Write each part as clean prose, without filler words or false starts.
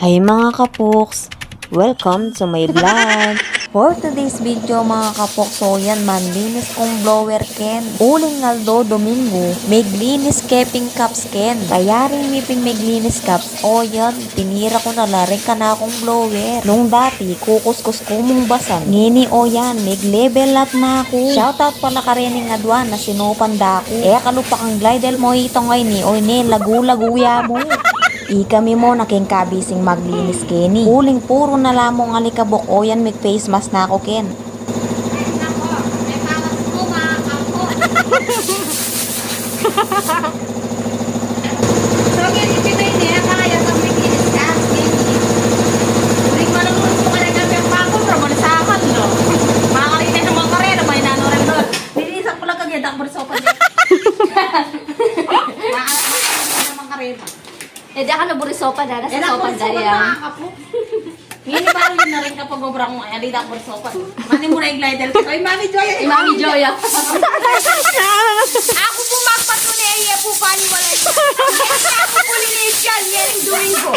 Hi mga kapoks! Welcome to my vlog! For today's video mga kapoks, so yan manlinis kong blower ken. Uling ngaldo Domingo, meglinis keping caps ken. Kaya rin miping meglinis caps, o yan, tinira ko na laring ka na akong blower. Nung dati, kukuskus ko mong basan. Ngini o yan, meg-level up na ako. Shoutout pala ka rin ng adwan na sinupanda ako. Kalupa kang glidel mo ito ngayon ni, o ne, lagu-laguya mo. Kami mo naking kabising maglinis keni. Huling puro na lamong alikabok o yan may face mask na ako ken. So, ganyan ipinay niya, kaya kang maglinis ka. Uling malulunod mo ka na kami ang pangol, ramon sa akin, no? Makakalita ng mga karera, may nanorin doon. Nilinisan ko lang kagaya, dakbar sopa niya. Makakalita ng mga karera. Eh, di ako naburisopa na. Nasa sopa na yan. Ngayon, parang yun na rin kapag obrang mo, ay, di dakbar sopa. Mani mo na yung glider. Ay, Mami Joya. Mami Joya. Ako po magpatunay, po paniwalay ko. Ako po linis yan, yan yung doing ko.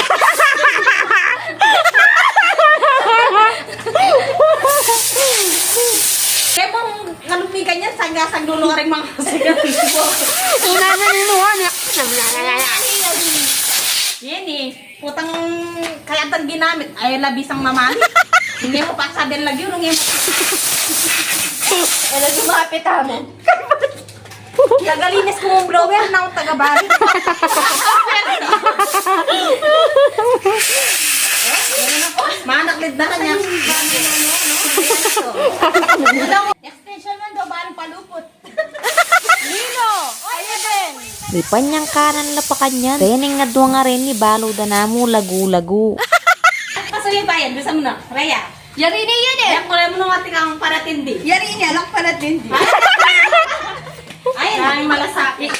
Kaya mong nalumigan yan, sagasag dulo ka rin mga sigarilyo. Inananunuhan niya. Yan eh, putang kaya tang ginamit, ay labisang mamali. Hindi mo pa sabihin lagi, hindi mo. Ano lumapit mo? Tagalinis ko mong blower na akong taga-bari. Manaklid na kanya. Extension man daw, balang palupot. Nino! Ayan din! May panyang kanan lapakan yan. Rening nga duwa nga rin ni balo da na mo lagu-lagu. Pasuloy ba yan? Gusto mo na? Raya? Yari na yun eh. Yan ko lang mo nung ating ang paratindi. Yari niya lang pala din. Ay, ang malasakit.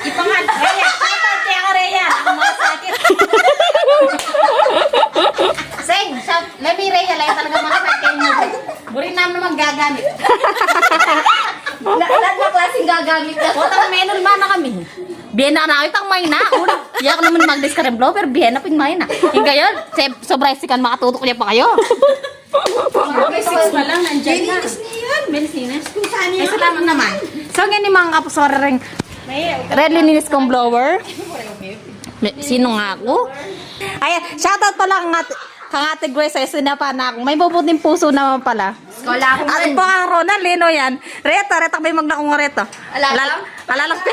Ipangad. Raya, kapag kaya ka Raya. Ang malasakit. Sing, let me Raya. Laya talaga malasakit mo. Burin namin naman gagamit. Lahat na klaseng gagamit na. Putang menol man na kami. Biyan na ako itang may na. Iya ko naman mag-disc ka rin blower. Biyan na ping may na. Yung kayo, sobra sikan makatutok niya pa kayo. Okay, 6 pa lang. Nandiyan na. Beninis niya yan. Beninis. Kung saan yun. Salamat naman. So, ganyan mga kapusora rin. Red linis kong blower. Sino nga ako? Ay, shoutout pala kang ate Grace. Ay, sinapa na ako. May bubuting puso naman pala. Wala akong At po ang Ronald, Lino yan. Reta may magnakong reto. Alalang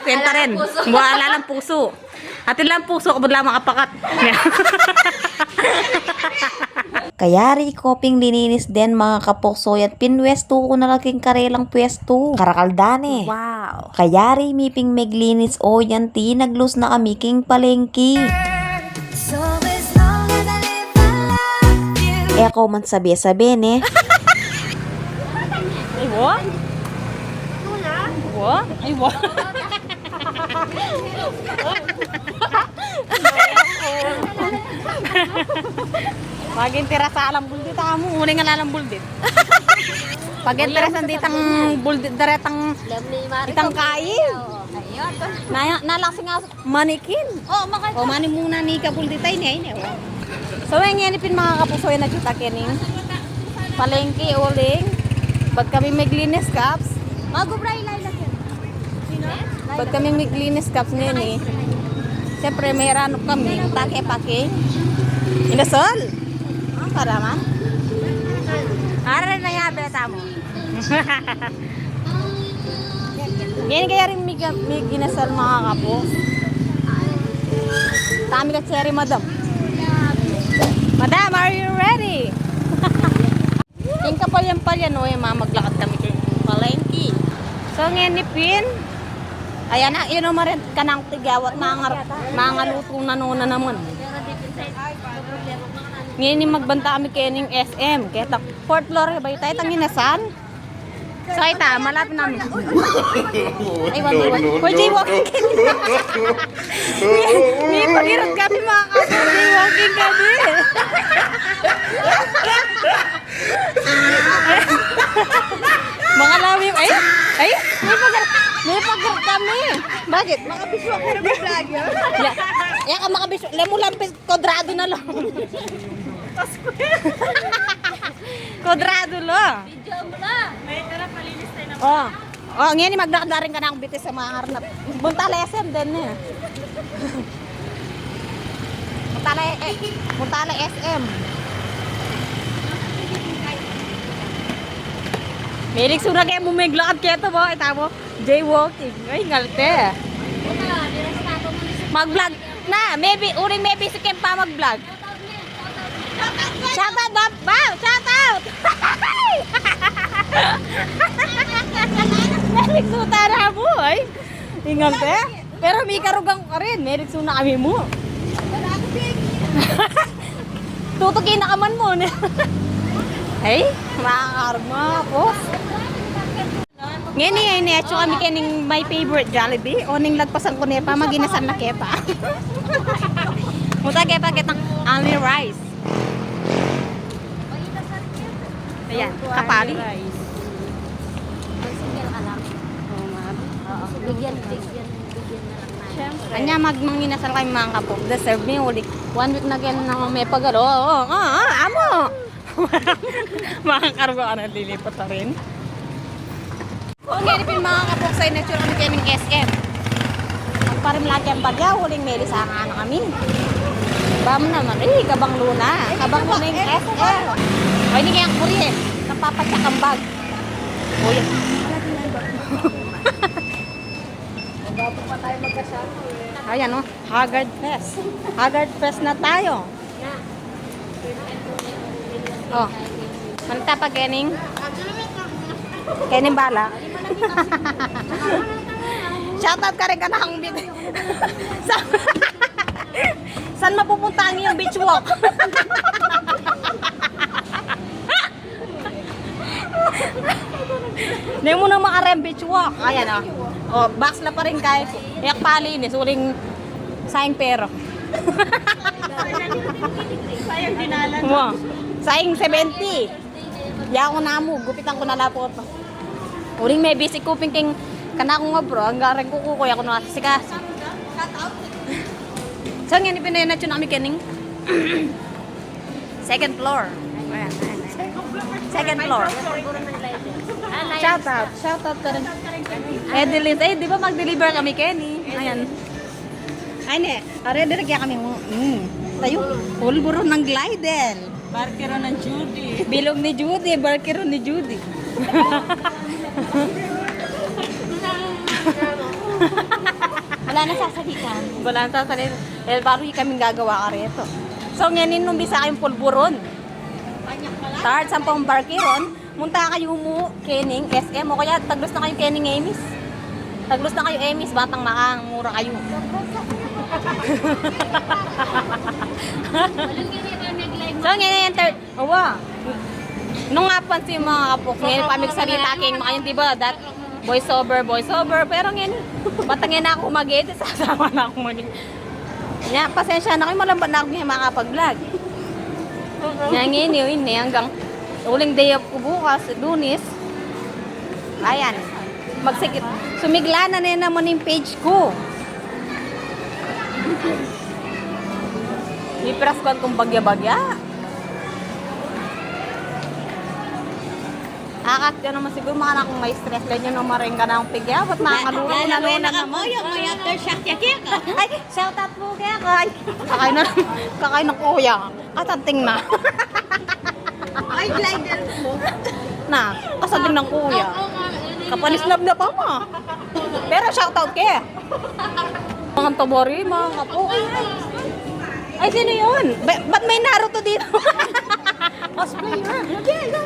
kwenta rin. Alalang puso. At ilang puso, kabod lang makapakat. Kaya rin koping lininis din mga kapokso at pinwesto ko na laging karelang pwesto. Karakaldane. Wow. Kaya rin miping meglinis o yan tinaglus na kami king palengki. Ako man sabi-sabi ne. Ay, what? What? Ay, what? Pagin tira sa alam buldit, amo uning alam buldit. Pagin tira sa ditang buldit daretang itang kain. Nalasing nga manikin. Oh, makita. O mani muna ni ka buldit ay ni. So ngayon ipin mga kapusoy na kita kening palengke uling. Pag kami maglinis caps, Magubray lilac yan. Sino? pag kami maglinis caps nini. Siyempre meron kami pake-pake. Inasol. Para man. Ara na ya beta mo. Yan kaya rin mig ginasal mga kapo. Tami ka cherry madam. Madam, are you ready? Yung kapalyan-palyan o yung mga maglakad kami kay palengke. So ngayon ni Pin. Ayan na, yun naman rin kanang tigawat mga luto na nuna naman. Ngayon ni magbanta kami kay ning SM. Kaya 4th floor ba tayo tanginasan? So ita, malapit namin. Ay, for jaywalking kami. May pag-irot kami mga kapag jaywalking kami. Mga lawim, ay, may pag-irot kami. Bakit? Mga biswa ka na ba vlog yun? Yan ka makabisyo Lemulampis, kodrado na lang. Kodrado lo. Video mo na. Oh. Oh, ngayon magdakdarin ka na ang bitis sa mga harnap. Buntala SM din eh. Buntala SM. Melik sura kayak mumeglakad kayak to, boy. Tamo, jaywalking. Ay, ngalte. Mag-vlog. Na, maybe si Kem pa mag-vlog. Shout out, Bob! Shout out! Melik suta na mo, ay. Ngalte. Pero may karugang ka rin. Melik suna kami mo. Tutukin na kaman mo. Ay, makakarma po. Ngayon at saka kami kaning my favorite Jollibee. O ning lagpasan ko niya pa, maginasan na kepa. Muta kepa kitang only rice. Ayan, kapali. Single ka lang. Bigyan na lang na. Anya magmanginasal kayo mga kapog. Deserve me ulit. 1 week na ganyan na may pagalo. Amo! Makakargo ka na lilipat na rin. Kung ganipin mga kapog sa nature kami kayo ng SM. Ang parim lagi ang bagya, huling meli sa nga na kami. Bam naman, kabang luna. Kabang luna yung SM. Ay, hindi kayang kuri eh. Napapatsak ang bag. Uy. Bago pa tayo magkasama. Ayan o, Haggard Fest. Haggard Fest na tayo. Oh, ano tapag kening? Kening bala. Shoutout ka rin ka na ang bit. Saan mapupunta ang iyong beach walk? Hindi mo na makarem beach walk. Ayan o. Oh, backsla pa rin kayo. Iyak palinis, uling saing pero. Sayang dinalan. Mo. Saing 70. Ya ko na mo, gupitan ko na lapot. Uling may busy kuping king kana ko nga bro, ang garang ko kuya ko na sikas. So nga ni pinay na kami kening. Second floor. Ayan. Second floor. Shout out ka rin. Di ba mag-deliver kami, Kenny? Ayan. Ay, ne. Are, diragya kami mo. Tayo, pulburo ng Glidel. Barkero ng Judy. Bilog ni Judy, barkero ni Judy. Wala na sasalitan. Wala na sasalin. Baru kaming gagawa ka rito. So, ngayon nung bisa kayong pulburon. Tard, sampang barkeron. Munta kayo mo, Kening, SM, o kaya taglos na kayo Kening Emis. Taglos na kayo Emis, batang makang, mura kayo. So, ngayon, nung nga pansin mga kapok, ngayon pamigsalita king makayon, diba, that voiceover, pero ngayon, batang ngayon na ako mag-edit, sasama na ako mag-edit. Yeah, pasensya na kayo, malambat na ako ngayon makapag-vlog. Ngayon yun, hanggang uling day off ko bukas, Lunes. Ayan. Magsikit. Sumigla na naman yung page ko. Ipraskuan kong bagya-bagya. Akat ka naman siguro mga anak kong may stress. Ganyan naman rin ka na ang pigya. Ba't makakalula na naman? May aftershock yakik. Ay, shout out po kaya ka. Kakain ng kuya. Katanting na. Ay, glider mo. Na, kasabi ng kuya. Kapanislab na pa mo. Pero shoutout ke. Mga tabori, mga kapo. Ay, sino yun? Ba't may Naruto dito? Cosplayer.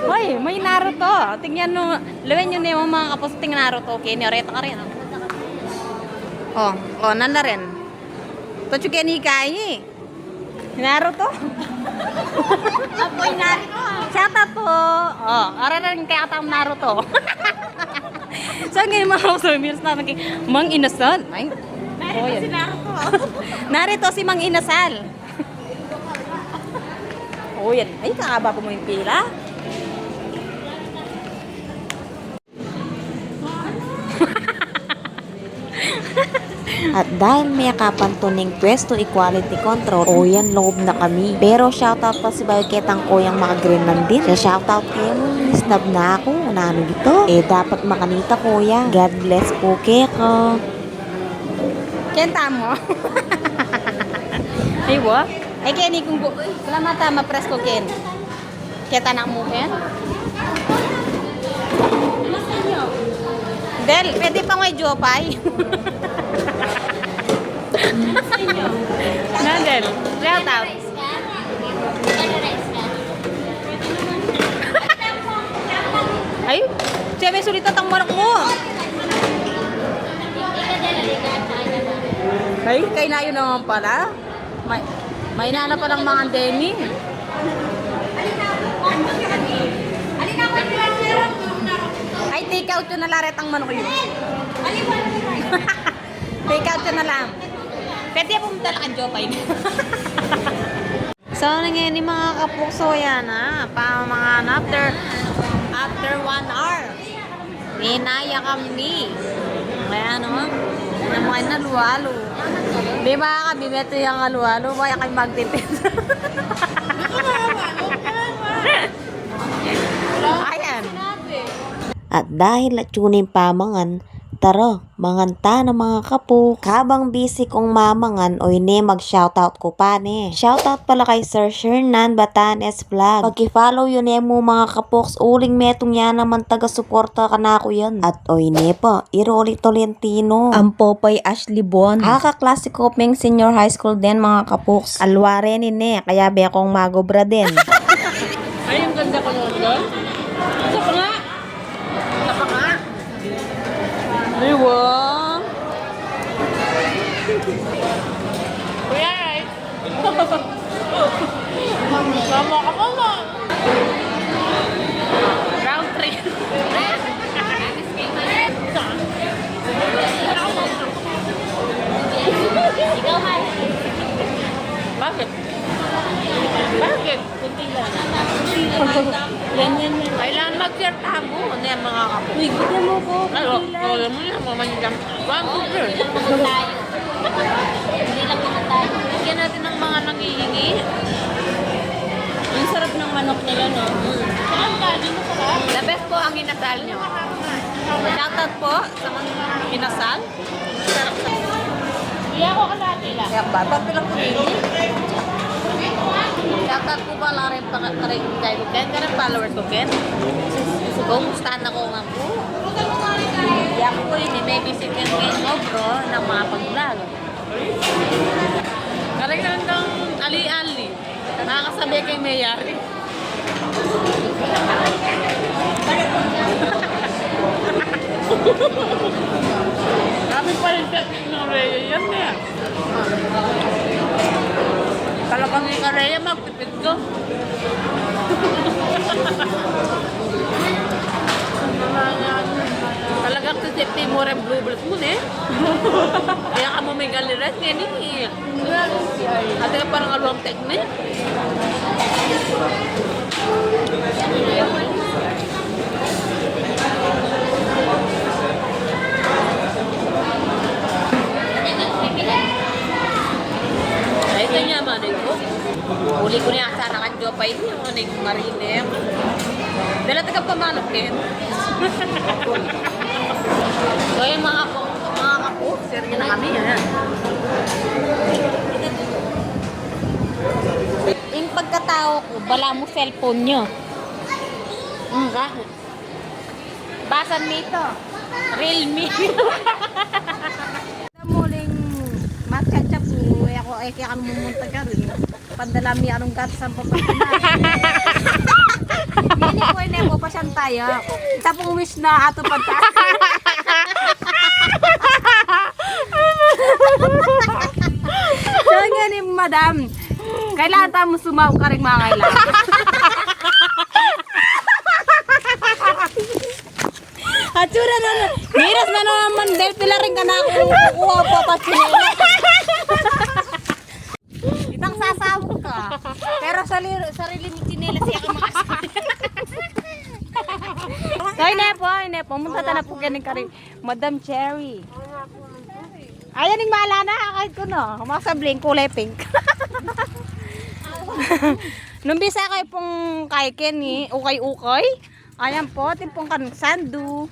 Ay, may Naruto. Tingnan nyo. Lawin nyo na yung mga kapos ting Naruto. Okay, nioreta ka rin. Oh, nanda rin. Tocho keni kai. Naruto. Apoy Naruto. Shoutout po. Oh, ara rin kaya katang Naruto. So, ngayon mga kapos, na naging Mang Inasal. Ay, Narito si Naruto. Narito si Mang Inasal. Oh, yan. Ay, kakaba ko mo yung pila. At dahil may akapantuning pwesto equality control, o yan loob na kami. Pero shoutout pa si Bagketang Koyang makagreen lang din. Sa shoutout kayo, nisnab na ako. Ano dito? Dapat makanita kuya. God bless po keko. Kenta mo. Aywa? Ay kaya kung wala mata mapres ko ken. Kita na mo ken. Del, pwede pa ngay jopay. Nandel, shout out. Ay, siya may sulit ang manok mo. Ay, kay na yun naman pala. May nana palang mga demi. Ay, take out yun na laret ang manok yun. Take out yun na lang. Pwede pumunta lang ang jopay. So, ngayon ni mga kapukso yan ha. Mga after 1 hour. Ninaya kami. Kaya no, na mga naluwalo. Di ba kami meto yung aluwalo, kaya kami magtipid. Ayan. At dahil at yun yung pamangan, tara, manganta na mga kapo. Kabang busy kong mamangan, o ne mag-shoutout ko pa ne. Shoutout pala kay Sir Shernan Batanes Vlog. Pag-follow yun mo mga kapoks, uling metong yan naman taga-suporta ka na ako yan. At o ne pa, Iroli Tolentino. Ang Popay Ashley Bon. Kakaklasiko ping senior high school din mga kapoks. Alware ni ne, kaya be akong magobra din. Ay, yung ganda ko noon doon. Isa pa nga. Isa pa nga. Ay, wow. Kuya, right? Mama ka mama. Round 3. Bakit? Bakit? Kunti lang. Yan. Kailangan mag-share tabo. Ano yan mga kapo? Uy, bigyan mo ko. Ay, alam mo yan. Mamanyang. One, two, three. Hindi lang naman tayo. Lagyan natin ng mga nangihingi. Ang sarap ng manok nila, no? Ang galing mo sarap. The best po ang inasal nyo. Shoutout po sa mga inasal. Sarap sa... Hindi ako kalati lang. Kaya ba? Ba't pilang kumili? Shoutout po ba lang rin kay Ken? Kaya followers ko, Ken? Kumustahan ako nga po. Hindi ako po yun. May visit Ken mo, bro, ng mga pag-vlog. Karagdagan kang ali-ali. Nakakasabi kay Mayari. Kami pa rin ng Rhea yan eh. Talagang yung Rhea magpipid ko. Talagang si safety mo rin bluebirds mo eh. Kaya ka mo may galiret ngayon eh. Ate ka parang alawang technique. Ay, ito niya manay ko. Uli ko niya sana kan jopay niya. Manay ko marine. Dala taga pamanok din. So yung mga kapo, share niya na kami. Yan. Yung pagkatao ko, bala mo cellphone nyo. Bakit? Basan nito. Realme. Muling matchatcha po, ako ay kaya kang mumunta ka rin. Pandalami anong gatas ang papakinan. Hindi po pa siyang tayo. Tapong wish na ato pagka. So nga ni madam, kailangan tayo sumaw ka rin mga kailangan. Atsura na na. Miras na naman. Dahil pila rin ka na ako. Kukuha pa pa sinila. Itang sasabog ka. Pero sarili mo sinila siya ka makasabi. So, hindi po. Pumunta ta na po ganing ka rin. Madam Cherry. Ayan yung maala na. Kahit ko no. Masabling kulay pink. Nung bisa kayo pong kay Kenny, ukay-ukay. Ayan po, timpong kanong sandu.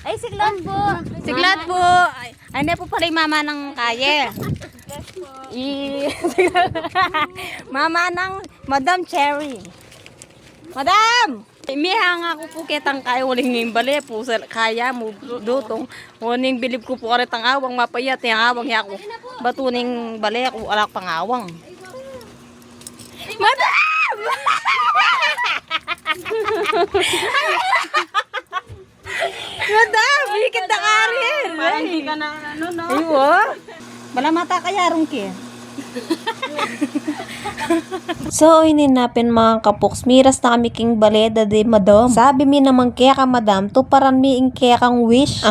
Ay, siglan po. Siglat po. Ay, hindi po pala yung mama ng kaye. Mama ng Madam Cherry. Madam! Imiha nga ko po kitang kaya waling ngayong bali po sa kaya mo dutong. Waling bilib ko po karit ang awang mapayat. Yung awang niya ako. Batuning bali ako alak pang awang. Madam! Madam! Bikit na karir! Parang hindi ka na ano, no? Aywo. Wala mata kayarong ki. So, ininapin mga kapoks, miras na kami king baleda de madam. Sabi mi naman kaya ka madam, tuparan mi ing kaya kang wish.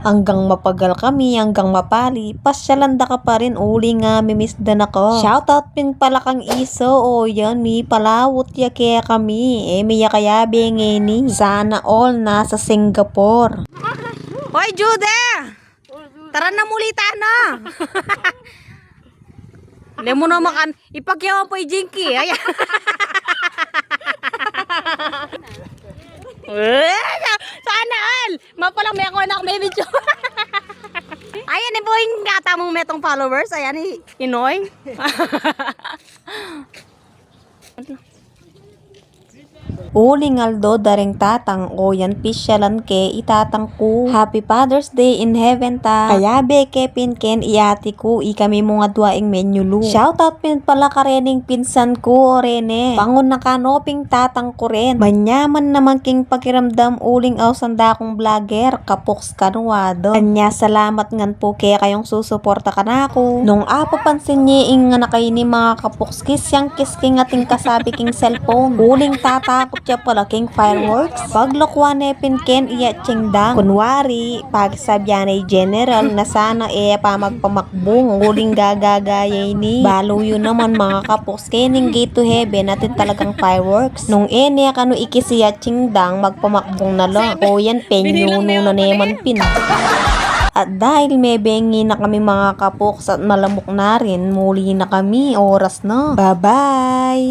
Hanggang mapagal kami, hanggang mapali, pasyalanda ka pa rin, uli nga mimisdan ako. Shoutout pin pala kang iso, o yan mi palawot ya kaya kami. Miya kaya bengeni. Sana all nasa Singapore. Hoy, Jude! Tara na mulita na! Hindi mo na makan, ipagyawan po yung Jinky. Ayan. Sana all! Mapalang may ako na may video. Ayan po yung gata mong metong followers. Ayan, Inoy. Uling aldo daring tatang o yan pisyalan ke itatang ko. Happy Father's Day in heaven ta. Kaya be ke pinken iati ko ikami mga duaing menu lu. Shoutout pin pala ka rening pinsan ko o rene. Pangon na kanoping tatang ko rin. Manyaman naman king pakiramdam uling aw sanda kong vlogger kapoks kanwado. Kanya salamat ngan po kaya kayong susuporta ka na ako. Nung apapansin niya nga na kayo ni mga kapoks kisyang kisking ating kasabi king cellphone. Uling tatakot siya pala king fireworks. Paglokwa ne pinken iya tsingdang. Kunwari, pagsabyan ay general na sana pa magpamakbong. Uling gagagayay ni. Balo yun naman mga kapoks. Kening gate to heaven natin talagang fireworks. Nung kanu ikisiya tsingdang magpamakbong na lang. O yan penyo na naman pin. At dahil may bengi na kami mga kapoks at malamok na rin, muli na kami. Oras na. Bye-bye!